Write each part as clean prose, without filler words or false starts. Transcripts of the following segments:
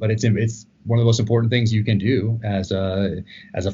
But it's one of the most important things you can do as a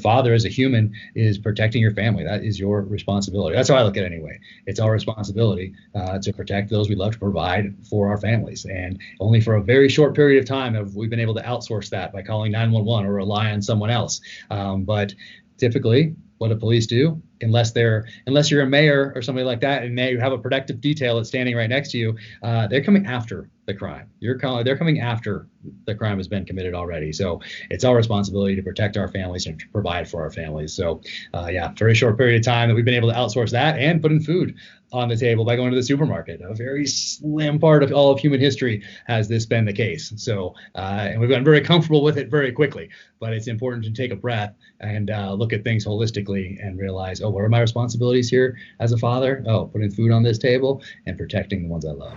father, as a human, is protecting your family. That is your responsibility. That's how I look at it anyway. It's our responsibility to protect those we love, to provide for our families. And only for a very short period of time have we been able to outsource that by calling 911 or rely on someone else. But typically, what do police do? Unless you're a mayor or somebody like that, and they have a protective detail that's standing right next to you, they're coming after the crime. They're coming after the crime has been committed already. So it's our responsibility to protect our families and to provide for our families. So very short period of time that we've been able to outsource that and put in food on the table by going to the supermarket. A very slim part of all of human history has this been the case. So and we've gotten very comfortable with it very quickly. But it's important to take a breath and look at things holistically and realize, what are my responsibilities here as a father? Putting food on this table and protecting the ones I love.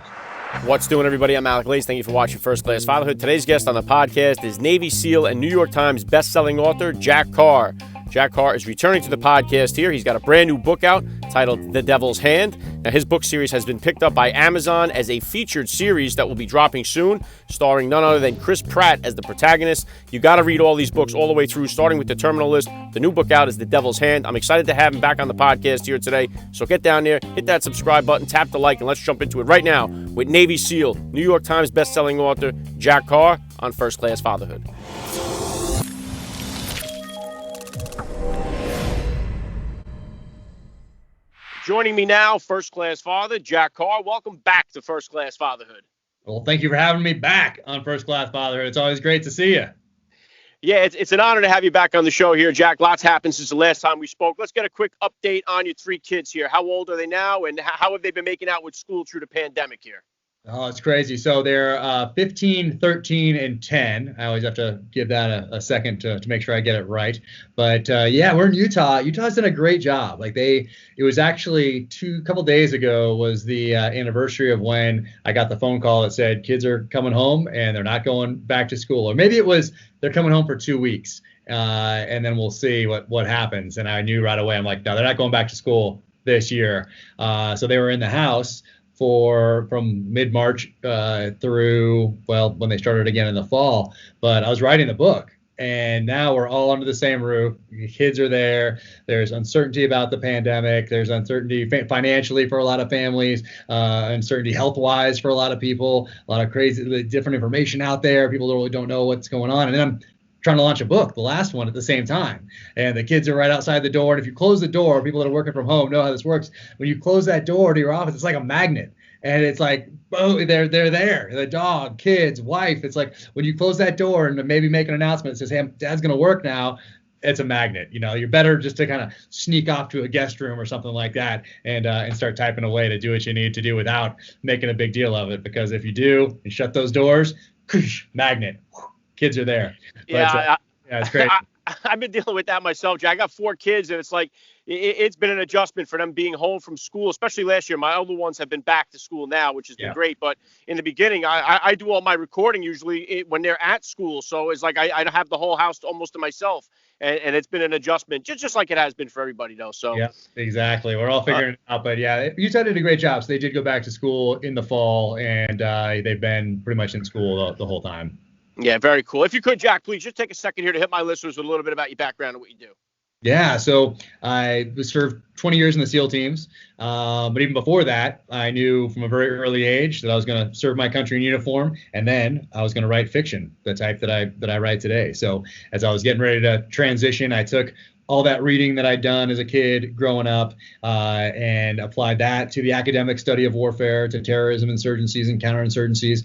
What's doing, everybody? I'm Alec Lace. Thank you for watching First Class Fatherhood. Today's guest on the podcast is Navy SEAL and New York Times best-selling author Jack Carr. Jack Carr is returning to the podcast here. He's got a brand new book out titled The Devil's Hand. Now, his book series has been picked up by Amazon as a featured series that will be dropping soon, starring none other than Chris Pratt as the protagonist. You got to read all these books all the way through, starting with The Terminal List. The new book out is The Devil's Hand. I'm excited to have him back on the podcast here today. So get down there, hit that subscribe button, tap the like, and let's jump into it right now with Navy SEAL, New York Times best-selling author Jack Carr on First Class Fatherhood. Joining me now, First Class Father Jack Carr. Welcome back to First Class Fatherhood. Well, thank you for having me back on First Class Fatherhood. It's always great to see you. Yeah, it's an honor to have you back on the show here, Jack. Lots happened since the last time we spoke. Let's get a quick update on your three kids here. How old are they now, and how have they been making out with school through the pandemic here? Oh, it's crazy. So they're 15, 13, and 10. I always have to give that a second to make sure I get it right. But we're in Utah. Utah's done a great job. It was actually a couple days ago was the anniversary of when I got the phone call that said kids are coming home and they're not going back to school. Or maybe it was they're coming home for 2 weeks and then we'll see what happens. And I knew right away, I'm like, no, they're not going back to school this year. So they were in the house from mid-March through, when they started again in the fall. But I was writing the book, and now we're all under the same roof. The kids are there. There's uncertainty about the pandemic. There's uncertainty financially for a lot of families, uncertainty health-wise for a lot of people, a lot of crazy different information out there. People really don't know what's going on. And then I'm trying to launch a book, the last one, at the same time. And the kids are right outside the door. And if you close the door, people that are working from home know how this works. When you close that door to your office, it's like a magnet. And it's like, they're there. The dog, kids, wife. It's like when you close that door and maybe make an announcement that says, hey, Dad's going to work now. It's a magnet. You're better just to kind of sneak off to a guest room or something like that and start typing away to do what you need to do without making a big deal of it. Because if you do and shut those doors, magnet, kids are there. Yeah, it's great. I've been dealing with that myself, Jack. I got 4 kids, and it's like it's been an adjustment for them being home from school, especially last year. My older ones have been back to school now, which has been great. But in the beginning, I do all my recording usually when they're at school. So it's like I have the whole house almost to myself, and it's been an adjustment, just like it has been for everybody, though. So yeah, exactly. We're all figuring it out. But yeah, Utah did a great job. So they did go back to school in the fall, and they've been pretty much in school the whole time. Yeah, very cool. If you could, Jack, please just take a second here to hit my listeners with a little bit about your background and what you do. Yeah, so I served 20 years in the SEAL teams. But even before that, I knew from a very early age that I was going to serve my country in uniform. And then I was going to write fiction, the type that I write today. So as I was getting ready to transition, I took all that reading that I'd done as a kid growing up and applied that to the academic study of warfare, to terrorism, insurgencies, and counterinsurgencies,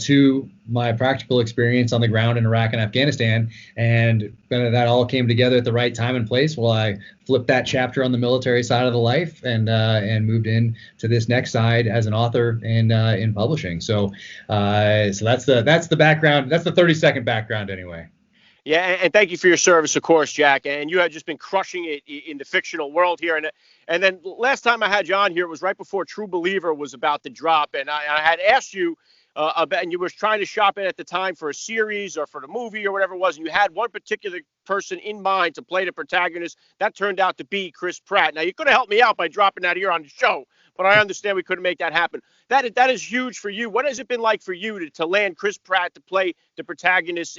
to my practical experience on the ground in Iraq and Afghanistan. And that all came together at the right time and place while I flipped that chapter on the military side of the life and moved in to this next side as an author and in publishing. So that's the background. That's the 30-second background anyway. Yeah, and thank you for your service, of course, Jack. And you had just been crushing it in the fictional world here. And then last time I had you on here, it was right before True Believer was about to drop. And I had asked you about, and you were trying to shop it at the time for a series or for the movie or whatever it was. And you had one particular person in mind to play the protagonist. That turned out to be Chris Pratt. Now, you could have helped me out by dropping that here on the show. but I understand we couldn't make that happen. That is huge for you. What has it been like for you to land Chris Pratt to play the protagonist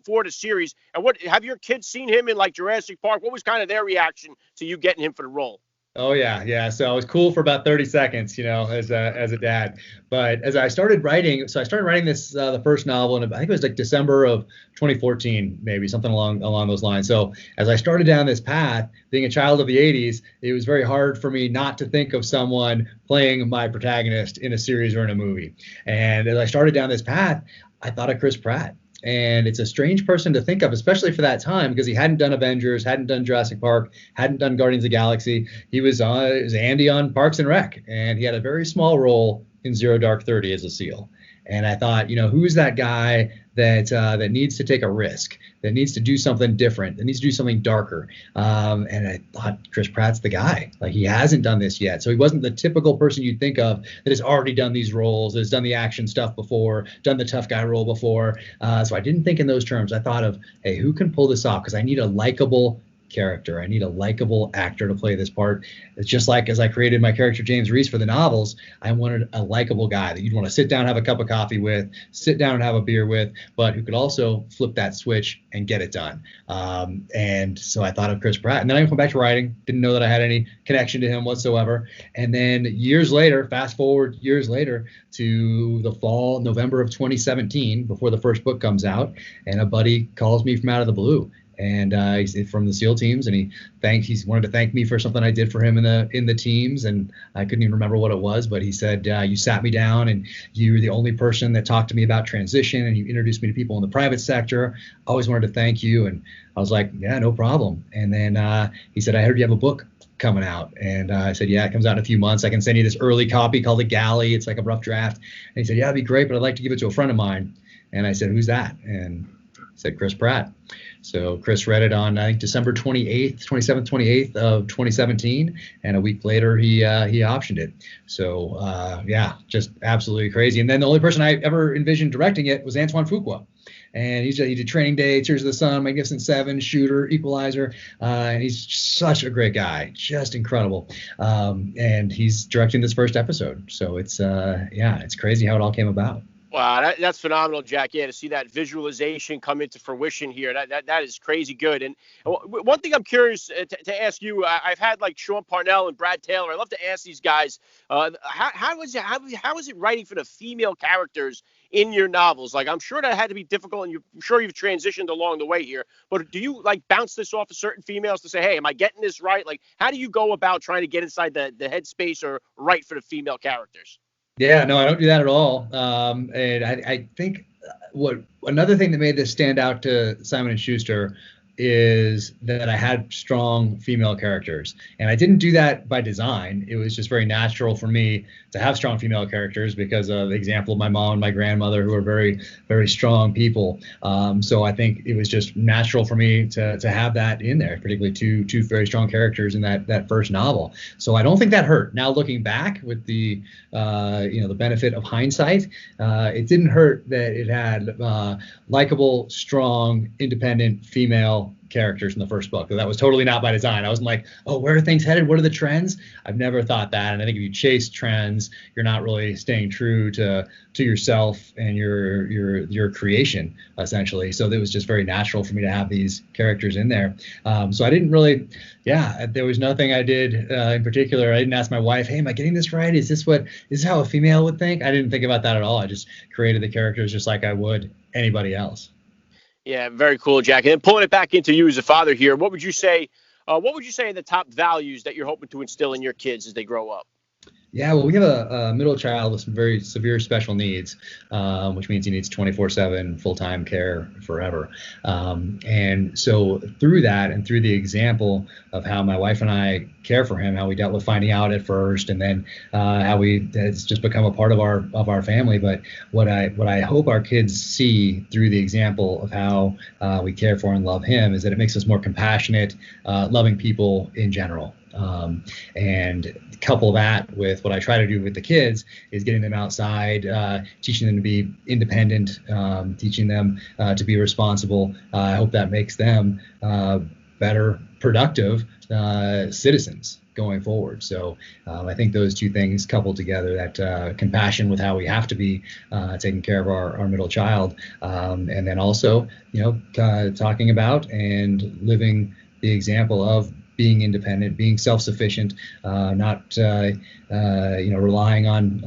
for the series? And what have your kids seen him in like Jurassic Park? What was kind of their reaction to you getting him for the role? Oh yeah, yeah. So I was cool for about 30 seconds, as a dad. But as I started writing, I started writing this the first novel, and I think it was like December of 2014, maybe something along those lines. So as I started down this path, being a child of the 80s, it was very hard for me not to think of someone playing my protagonist in a series or in a movie. And as I started down this path, I thought of Chris Pratt. And it's a strange person to think of, especially for that time, because he hadn't done Avengers, hadn't done Jurassic Park, hadn't done Guardians of the Galaxy. He was Andy on Parks and Rec, and he had a very small role in Zero Dark 30 as a SEAL. And I thought, who's that guy that needs to take a risk, that needs to do something different, that needs to do something darker. And I thought Chris Pratt's the guy. Like, he hasn't done this yet. So he wasn't the typical person you'd think of that has already done these roles, that has done the action stuff before, done the tough guy role before. So I didn't think in those terms. I thought of, hey, who can pull this off? Because I need a likable character. I need a likable actor to play this part. It's just like as I created my character James Reese for the novels, I wanted a likable guy that you'd want to sit down, have a cup of coffee with, sit down and have a beer with, but who could also flip that switch and get it done. And so I thought of Chris Pratt. And then I went back to writing, didn't know that I had any connection to him whatsoever. And then years later, fast forward years later to the fall, November of 2017, before the first book comes out, and a buddy calls me from out of the blue. And he's from the SEAL teams, and he wanted to thank me for something I did for him in the teams, and I couldn't even remember what it was, but he said, you sat me down, and you were the only person that talked to me about transition, and you introduced me to people in the private sector. I always wanted to thank you, and I was like, yeah, no problem. And then he said, I heard you have a book coming out, and I said, yeah, it comes out in a few months. I can send you this early copy called The Galley. It's like a rough draft. And he said, yeah, it'd be great, but I'd like to give it to a friend of mine. And I said, who's that? And he said, Chris Pratt. So Chris read it on, I think, December 27th, 28th of 2017. And a week later, he optioned it. So, yeah, just absolutely crazy. And then the only person I ever envisioned directing it was Antoine Fuqua. And he did Training Day, Tears of the Sun, Magnificent Seven, Shooter, Equalizer. And he's such a great guy, just incredible. And he's directing this first episode. So it's crazy how it all came about. Wow, that's phenomenal, Jack. Yeah, to see that visualization come into fruition here, that is crazy good. And one thing I'm curious to ask you, I've had like Sean Parnell and Brad Taylor. I love to ask these guys, how is it writing for the female characters in your novels? Like, I'm sure that had to be difficult, and I'm sure you've transitioned along the way here. But do you like bounce this off of certain females to say, hey, am I getting this right? Like, how do you go about trying to get inside the headspace or write for the female characters? Yeah, no, I don't do that at all. And I think another thing that made this stand out to Simon & Schuster is that I had strong female characters. And I didn't do that by design. It was just very natural for me to have strong female characters because of the example of my mom and my grandmother, who are very, very strong people. So I think it was just natural for me to have that in there, particularly two very strong characters in that first novel. So I don't think that hurt. Now looking back with the benefit of hindsight, it didn't hurt that it had likable, strong, independent female characters in the first book. That was totally not by design. I wasn't like, oh, where are things headed? What are the trends? I've never thought that. And I think if you chase trends, you're not really staying true to yourself and your creation, essentially. So it was just very natural for me to have these characters in there. So I didn't really, there was nothing I did in particular. I didn't ask my wife, hey, am I getting this right? Is this how a female would think? I didn't think about that at all. I just created the characters just like I would anybody else. Yeah, very cool, Jack. And pulling it back into you as a father here, what would you say are the top values that you're hoping to instill in your kids as they grow up? Yeah, well, we have a middle child with some very severe special needs, which means he needs 24/7 full-time care forever. And so through that and through the example of how my wife and I care for him, how we dealt with finding out at first, and then how it's just become a part of our family. But what I hope our kids see through the example of how we care for and love him is that it makes us more compassionate, loving people in general. And couple that with what I try to do with the kids is getting them outside, teaching them to be independent, teaching them to be responsible. I hope that makes them better, productive citizens going forward. So I think those two things coupled together, that compassion with how we have to be taking care of our middle child, and then also, talking about and living the example of being independent, being self-sufficient, not relying on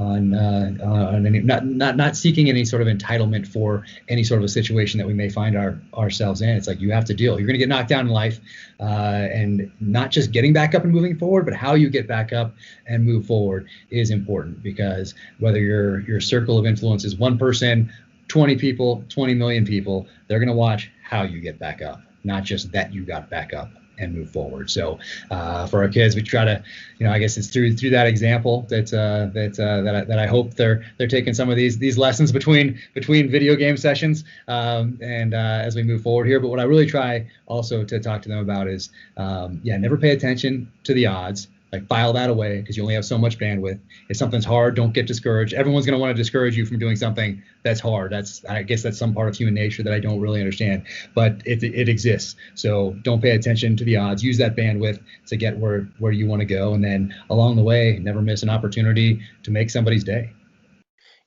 any, not seeking any sort of entitlement for any sort of a situation that we may find ourselves in. It's like, you have to deal. You're going to get knocked down in life, and not just getting back up and moving forward, but how you get back up and move forward is important, because whether your circle of influence is one person, 20 people, 20 million people, they're going to watch how you get back up, not just that you got back up and move forward. So for our kids, we try to, I guess it's through that example that I hope they're taking some of these lessons between video game sessions, and as we move forward here. But what I really try also to talk to them about is, never pay attention to the odds. Like, file that away, because you only have so much bandwidth. If something's hard, don't get discouraged. Everyone's going to want to discourage you from doing something that's hard. I guess that's some part of human nature that I don't really understand, but it exists. So don't pay attention to the odds. Use that bandwidth to get where you want to go, and then along the way, never miss an opportunity to make somebody's day.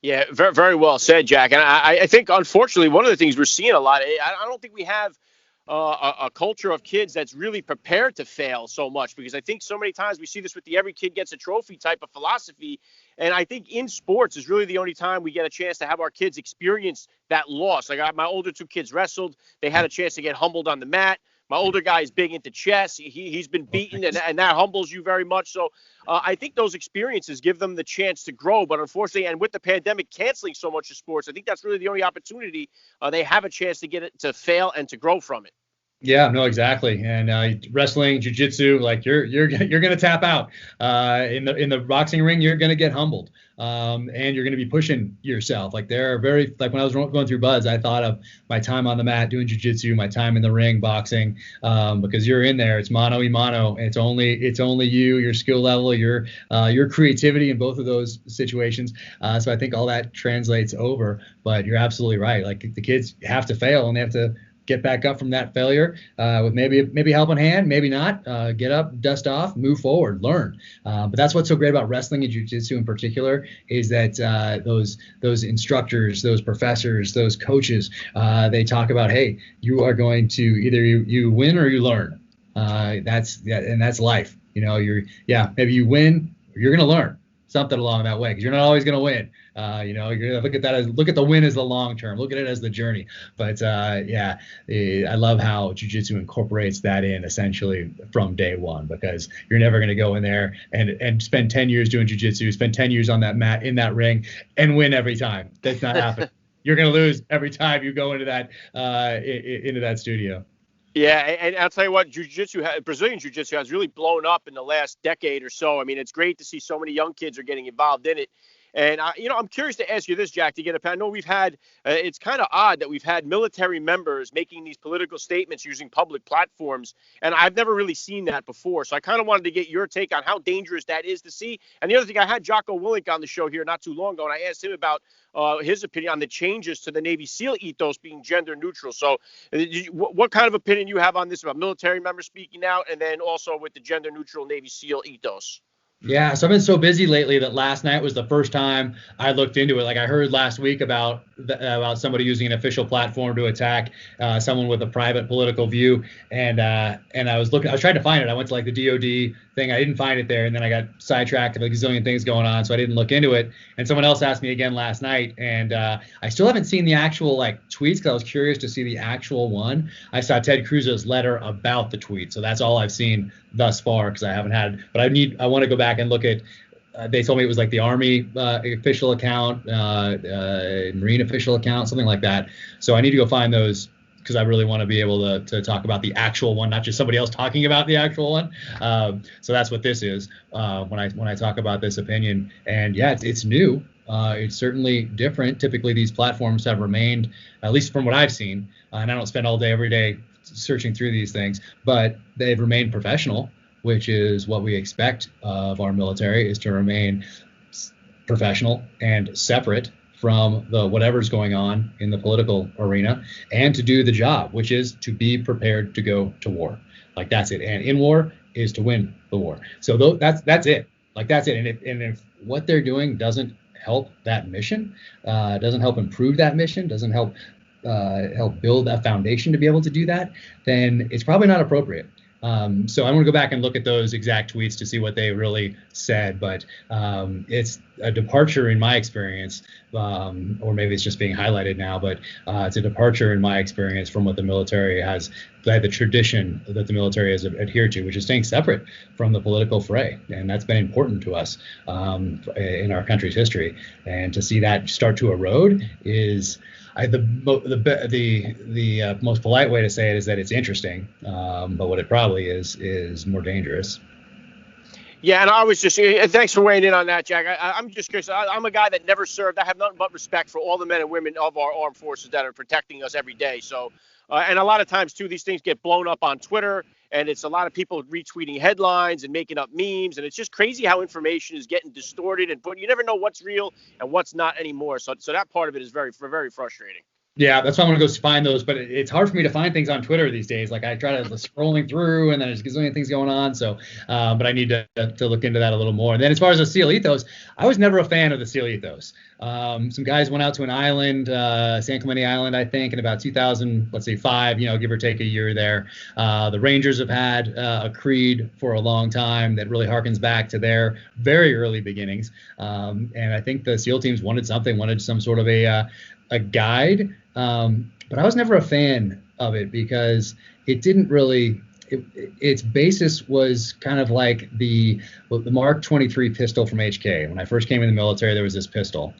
Yeah, very, very well said, Jack. And I think, unfortunately, one of the things we're seeing a lot, I don't think we have a culture of kids that's really prepared to fail so much, because I think so many times we see this with the every kid gets a trophy type of philosophy. And I think in sports is really the only time we get a chance to have our kids experience that loss. Like, my older two kids wrestled. They had a chance to get humbled on the mat. My older guy is big into chess. He's been beaten, and that humbles you very much. So I think those experiences give them the chance to grow. But unfortunately, and with the pandemic canceling so much of sports, I think that's really the only opportunity they have a chance to get it to fail and to grow from it. Yeah, no, exactly. And wrestling, jiu-jitsu, like you're gonna tap out. In the boxing ring, you're gonna get humbled, and you're gonna be pushing yourself. Like, they're very, like, when I was going through Buzz, I thought of my time on the mat doing jiu-jitsu, my time in the ring boxing, because you're in there. It's mano y mano. And it's only you, your skill level, your creativity in both of those situations. So I think all that translates over. But you're absolutely right. Like, the kids have to fail, and they have to get back up from that failure, with maybe help in hand, maybe not. Get up, dust off, move forward, learn. But that's what's so great about wrestling and jiu-jitsu in particular, is that those instructors, those professors, those coaches, they talk about, hey, you are going to either you win or you learn. And that's life. Maybe you win, or you're going to learn something along that way, because you're not always going to win. You're gonna look at the win as the long term, look at it as the journey. But I love how jiu-jitsu incorporates that in essentially from day one, because you're never gonna go in there and spend 10 years doing jiu-jitsu, spend 10 years on that mat in that ring and win every time. That's not happening. You're gonna lose every time you go into that studio. Yeah, and I'll tell you what, Brazilian jiu-jitsu has really blown up in the last decade or so. I mean, it's great to see so many young kids are getting involved in it. And, I'm curious to ask you this, Jack, to get I know we've had, it's kind of odd that we've had military members making these political statements using public platforms. And I've never really seen that before. So I kind of wanted to get your take on how dangerous that is to see. And the other thing, I had Jocko Willink on the show here not too long ago, and I asked him about his opinion on the changes to the Navy SEAL ethos being gender neutral. So what kind of opinion you have on this, about military members speaking out, and then also with the gender neutral Navy SEAL ethos? Yeah, so I've been so busy lately that last night was the first time I looked into it. Like, I heard last week about somebody using an official platform to attack someone with a private political view, and I was trying to find it. I went to like the DoD thing, I didn't find it there, and then I got sidetracked with a gazillion things going on, so I didn't look into it. And someone else asked me again last night, and I still haven't seen the actual tweets, because I was curious to see the actual one. I saw Ted Cruz's letter about the tweet, so that's all I've seen thus far, because I haven't had. But I want to go back and look at. They told me it was like the Army official account, Marine official account, something like that. So I need to go find those, because I really want to be able to talk about the actual one, not just somebody else talking about the actual one. So that's what this is when I talk about this opinion. And yeah, it's new. It's certainly different. Typically, these platforms have remained, at least from what I've seen, and I don't spend all day every day searching through these things, but they've remained professional, which is what we expect of our military, is to remain professional and separate from whatever's going on in the political arena, and to do the job, which is to be prepared to go to war. Like that's it. And in war is to win the war. So that's it. Like that's it. And if what they're doing doesn't help that mission, doesn't help improve that mission, doesn't help build a foundation to be able to do that, then it's probably not appropriate. So I want to go back and look at those exact tweets to see what they really said, but it's a departure in my experience, or maybe it's just being highlighted now, but it's a departure in my experience from what the military has, the tradition that the military has adhered to, which is staying separate from the political fray. And that's been important to us in our country's history. And to see that start to erode is, the most polite way to say it is that it's interesting, but what it probably is more dangerous. Yeah, and I was just, thanks for weighing in on that, Jack. I'm just curious. I'm a guy that never served. I have nothing but respect for all the men and women of our armed forces that are protecting us every day. So, and a lot of times, too, these things get blown up on Twitter, and it's a lot of people retweeting headlines and making up memes, and it's just crazy how information is getting distorted, and you never know what's real and what's not anymore. So that part of it is very, very frustrating. Yeah, that's why I want to go find those, but it's hard for me to find things on Twitter these days. Like I try to scrolling through, and then there's a gazillion things going on. So, but I need to look into that a little more. And then as far as the Seal Ethos, I was never a fan of the Seal Ethos. Some guys went out to an island, San Clemente Island, I think, in about 2005, give or take a year there. The Rangers have had a creed for a long time that really harkens back to their very early beginnings. And I think the SEAL teams wanted some sort of a guide. But I was never a fan of it because it didn't really, its basis was kind of like the Mark 23 pistol from HK. When I first came in the military, there was this pistol,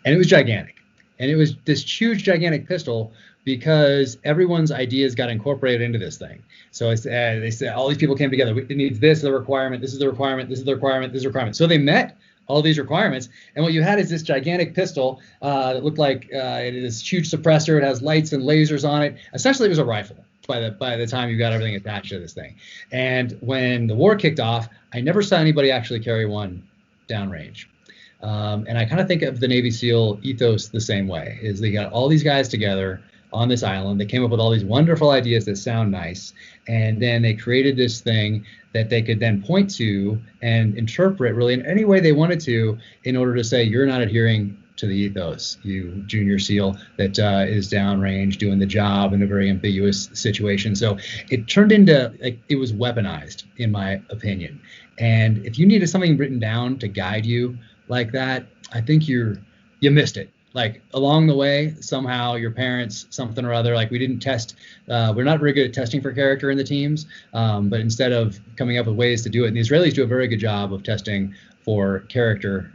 and it was gigantic. And it was this huge, gigantic pistol because everyone's ideas got incorporated into this thing. So they said all these people came together. It needs this, the requirement, this is the requirement, this is the requirement, this is the requirement. So they met all these requirements, and what you had is this gigantic pistol that looked like it is huge suppressor. It has lights and lasers on it. Essentially, it was a rifle by the time you got everything attached to this thing. And when the war kicked off, I never saw anybody actually carry one downrange. And I kind of think of the Navy SEAL ethos the same way. Is they got all these guys together on this island. They came up with all these wonderful ideas that sound nice, and then they created this thing that they could then point to and interpret really in any way they wanted to in order to say, you're not adhering to the ethos, you junior SEAL that is downrange doing the job in a very ambiguous situation. So it turned into, it was weaponized, in my opinion. And if you needed something written down to guide you like that, I think you missed it. Like along the way, somehow your parents, something or other, like we didn't test, we're not very good at testing for character in the teams, but instead of coming up with ways to do it, and the Israelis do a very good job of testing for character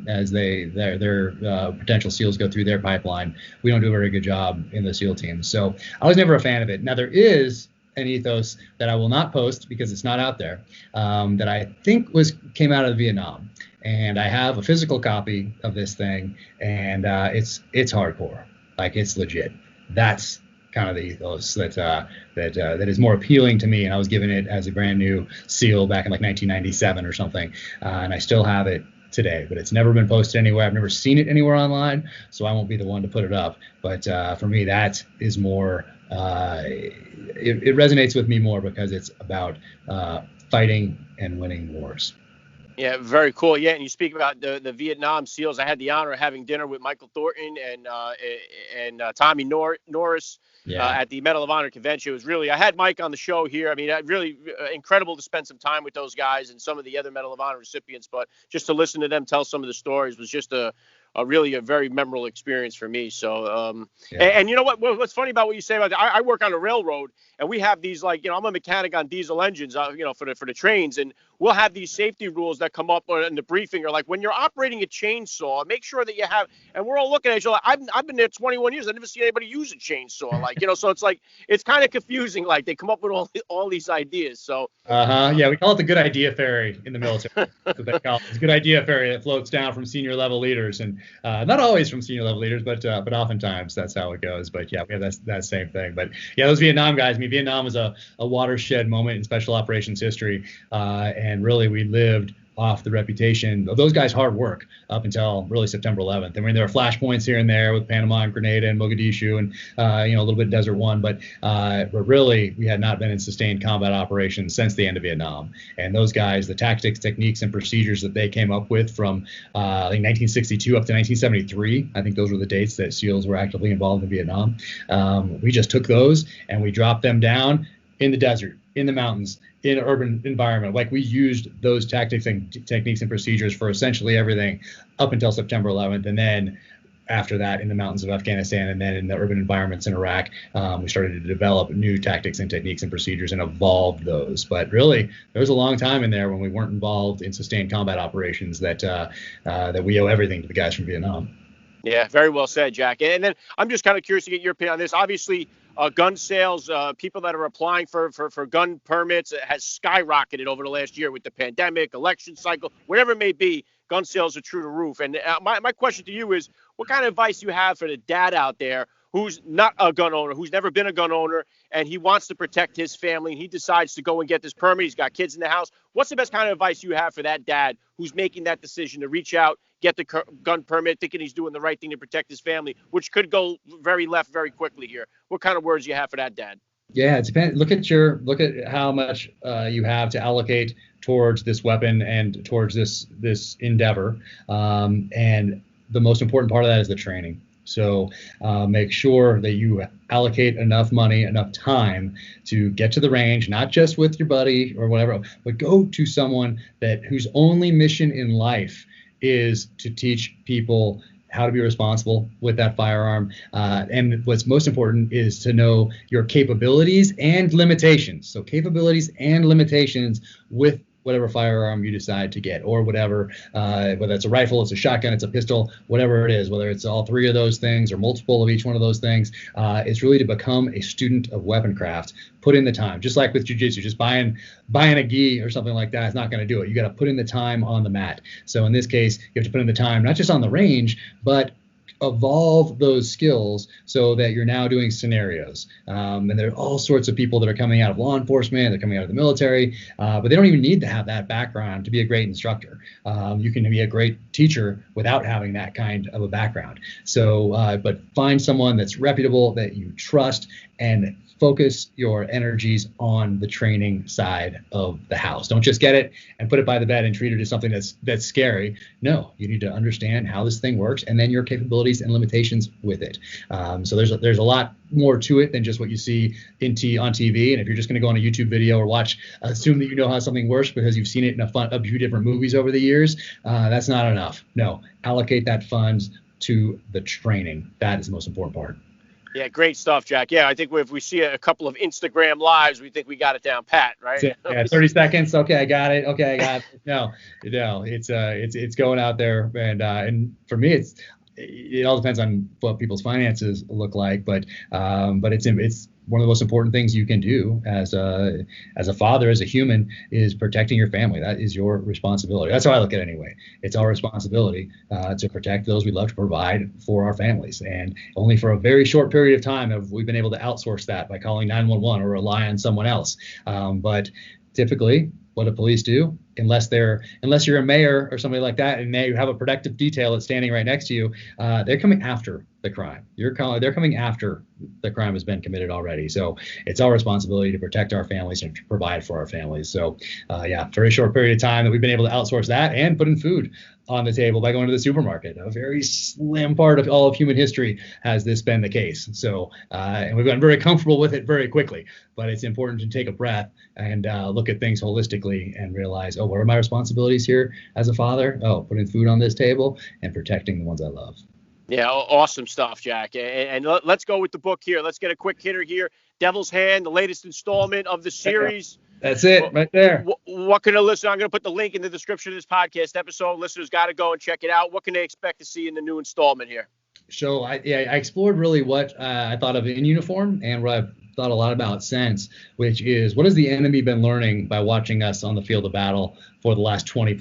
as their potential SEALs go through their pipeline. We don't do a very good job in the SEAL teams. So I was never a fan of it. Now there is an ethos that I will not post because it's not out there that I think came out of Vietnam. And I have a physical copy of this thing, and it's hardcore, like it's legit. That's kind of the ethos that is more appealing to me. And I was given it as a brand new SEAL back in like 1997 or something, and I still have it today. But it's never been posted anywhere. I've never seen it anywhere online, so I won't be the one to put it up. But for me, that is more. It resonates with me more because it's about fighting and winning wars. Yeah, very cool. Yeah, and you speak about the Vietnam SEALs. I had the honor of having dinner with Michael Thornton and Tommy Norris at the Medal of Honor convention. It was really, I had Mike on the show here. I mean, really incredible to spend some time with those guys and some of the other Medal of Honor recipients. But just to listen to them tell some of the stories was just really a very memorable experience for me. So, and you know what's funny about what you say about that? I work on a railroad, and we have these, like, I'm a mechanic on diesel engines, for the trains, and we'll have these safety rules that come up in the briefing, or like when you're operating a chainsaw, make sure that you have, and we're all looking at each other. I've been there 21 years. I've never seen anybody use a chainsaw, so it's like, it's kind of confusing. Like they come up with all these ideas. So, yeah, we call it the good idea ferry in the military. That's what they call it. It's a good idea ferry that floats down from senior level leaders, and not always from senior level leaders, but oftentimes that's how it goes. But yeah, we have that same thing. But yeah, those Vietnam guys. I mean, Vietnam was a watershed moment in special operations history, and really we lived off the reputation of those guys' hard work up until really September 11th. I mean, there were flashpoints here and there with Panama and Grenada and Mogadishu and a little bit of Desert One, but really we had not been in sustained combat operations since the end of Vietnam. And those guys, the tactics, techniques, and procedures that they came up with from I think 1962 up to 1973, I think those were the dates that SEALs were actively involved in Vietnam. We just took those and we dropped them down in the desert, in the mountains, in an urban environment. Like, we used those tactics and techniques and procedures for essentially everything up until September 11th. And then after that, in the mountains of Afghanistan and then in the urban environments in Iraq, we started to develop new tactics and techniques and procedures and evolved those. But really, there was a long time in there when we weren't involved in sustained combat operations that we owe everything to the guys from Vietnam. Yeah, very well said, Jack. And then I'm just kind of curious to get your opinion on this. Obviously, gun sales, people that are applying for gun permits has skyrocketed over the last year with the pandemic, election cycle, whatever it may be. Gun sales are through the roof. And my question to you is, what kind of advice do you have for the dad out there who's not a gun owner, who's never been a gun owner, and he wants to protect his family, and he decides to go and get this permit? He's got kids in the house. What's the best kind of advice you have for that dad who's making that decision to reach out, get the gun permit, thinking he's doing the right thing to protect his family, which could go very left very quickly here? What kind of words do you have for that dad? Yeah, it depends. Look at how much you have to allocate towards this weapon and towards this endeavor. And the most important part of that is the training. So make sure that you allocate enough money, enough time to get to the range, not just with your buddy or whatever, but go to someone whose only mission in life is to teach people how to be responsible with that firearm. And what's most important is to know your capabilities and limitations. So capabilities and limitations with whatever firearm you decide to get, or whatever, whether it's a rifle, it's a shotgun, it's a pistol, whatever it is, whether it's all three of those things or multiple of each one of those things, it's really to become a student of weaponcraft. Put in the time, just like with jiu-jitsu, just buying a gi or something like that is not going to do it. You got to put in the time on the mat. So in this case, you have to put in the time, not just on the range, but evolve those skills so that you're now doing scenarios. And there are all sorts of people that are coming out of law enforcement, they're coming out of the military, but they don't even need to have that background to be a great instructor. You can be a great teacher without having that kind of a background. So, but find someone that's reputable, that you trust, and focus your energies on the training side of the house. Don't just get it and put it by the bed and treat it as something that's scary. No, you need to understand how this thing works and then your capabilities and limitations with it. So there's a lot more to it than just what you see on TV. And if you're just going to go on a YouTube video or assume that you know how something works because you've seen it in a few different movies over the years, that's not enough. No, allocate that funds to the training. That is the most important part. Yeah, great stuff, Jack. Yeah, I think if we see a couple of Instagram lives, we think we got it down pat, right? Yeah, 30 seconds. Okay, I got it. No, it's going out there, and for me, it all depends on what people's finances look like, but it's one of the most important things you can do as a father, as a human, is protecting your family. That is your responsibility. That's how I look at it anyway. It's our responsibility to protect those we love, to provide for our families. And only for a very short period of time have we been able to outsource that by calling 911 or rely on someone else. But typically, what do police do? Unless you're a mayor or somebody like that, and they have a protective detail that's standing right next to you, they're coming after the crime. They're coming after the crime has been committed already. So it's our responsibility to protect our families and to provide for our families. So very short period of time that we've been able to outsource that and put in food on the table by going to the supermarket. A very slim part of all of human history has this been the case. So and we've gotten very comfortable with it very quickly. But it's important to take a breath and look at things holistically and realize, what are my responsibilities here as a father? Putting food on this table and protecting the ones I love. Yeah, awesome stuff, Jack. And let's go with the book here. Let's get a quick hitter here. Devil's Hand, the latest installment of the series. That's it right there. What can a listener, I'm going to put the link in the description of this podcast episode. Listeners got to go and check it out. What can they expect to see in the new installment here? So I explored really what I thought of in uniform and what I've thought a lot about since, which is, what has the enemy been learning by watching us on the field of battle for the last 20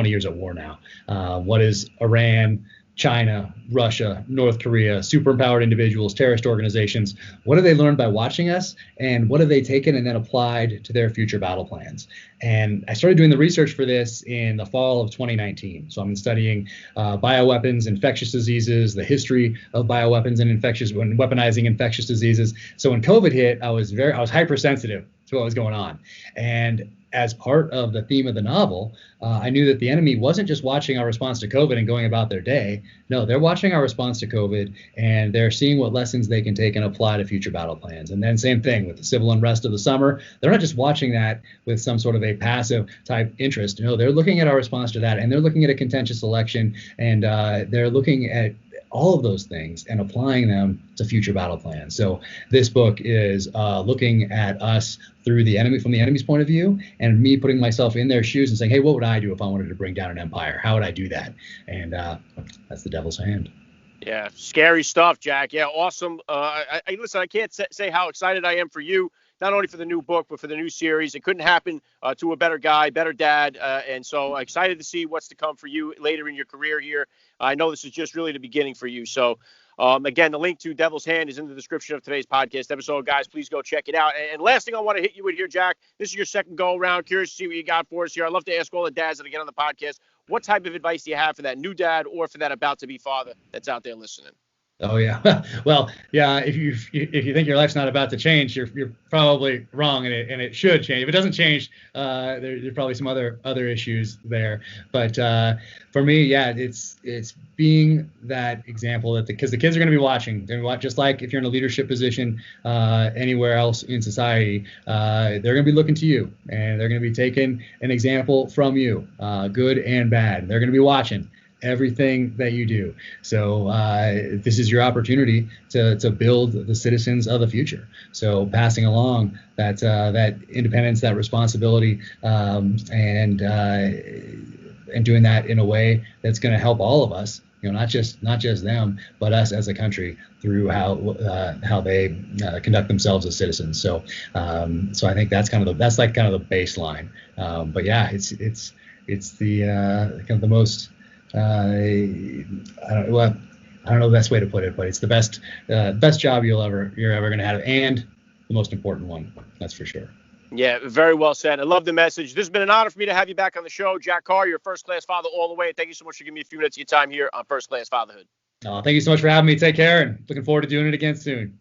years at war now? What is Iran China, Russia, North Korea, superempowered individuals, terrorist organizations. What have they learned by watching us, and what have they taken and then applied to their future battle plans? And I started doing the research for this in the fall of 2019. So I'm studying bioweapons, infectious diseases, the history of bioweapons and weaponizing infectious diseases. So when COVID hit, I was hypersensitive to what was going on. And as part of the theme of the novel, I knew that the enemy wasn't just watching our response to COVID and going about their day. No, they're watching our response to COVID, and they're seeing what lessons they can take and apply to future battle plans. And then same thing with the civil unrest of the summer. They're not just watching that with some sort of a passive type interest. No, they're looking at our response to that, and they're looking at a contentious election, and they're looking at all of those things and applying them to future battle plans. So this book is looking at us through the enemy, from the enemy's point of view, and me putting myself in their shoes and saying, hey, what would I do if I wanted to bring down an empire? How would I do that? And that's the devil's hand. Yeah, scary stuff, Jack. Yeah, awesome. Listen, I can't say how excited I am for you, not only for the new book, but for the new series. It couldn't happen to a better guy, better dad. And so excited to see what's to come for you later in your career here. I know this is just really the beginning for you. So, again, the link to Devil's Hand is in the description of today's podcast episode. Guys, please go check it out. And last thing I want to hit you with here, Jack, this is your second go around. Curious to see what you got for us here. I'd love to ask all the dads that get on the podcast, what type of advice do you have for that new dad or for that about to be father that's out there listening? Oh yeah. Well, yeah. If you think your life's not about to change, you're probably wrong, and it should change. If it doesn't change, there's probably some other issues there. But for me, yeah, it's being that example that because the kids are going to be watching. They're going to just like if you're in a leadership position anywhere else in society, they're going to be looking to you, and they're going to be taking an example from you, good and bad. They're going to be watching everything that you do. So this is your opportunity to build the citizens of the future. So passing along that independence, that responsibility, and doing that in a way that's going to help all of us. Not just them, but us as a country through how they conduct themselves as citizens. So I think that's kind of the baseline. But yeah, it's the kind of the most I don't know the best way to put it, but it's the best job you're ever going to have, and the most important one, that's for sure. Yeah, very well said. I love the message. This has been an honor for me to have you back on the show. Jack Carr, you're a first-class father all the way. Thank you so much for giving me a few minutes of your time here on First Class Fatherhood. Thank you so much for having me. Take care, and looking forward to doing it again soon.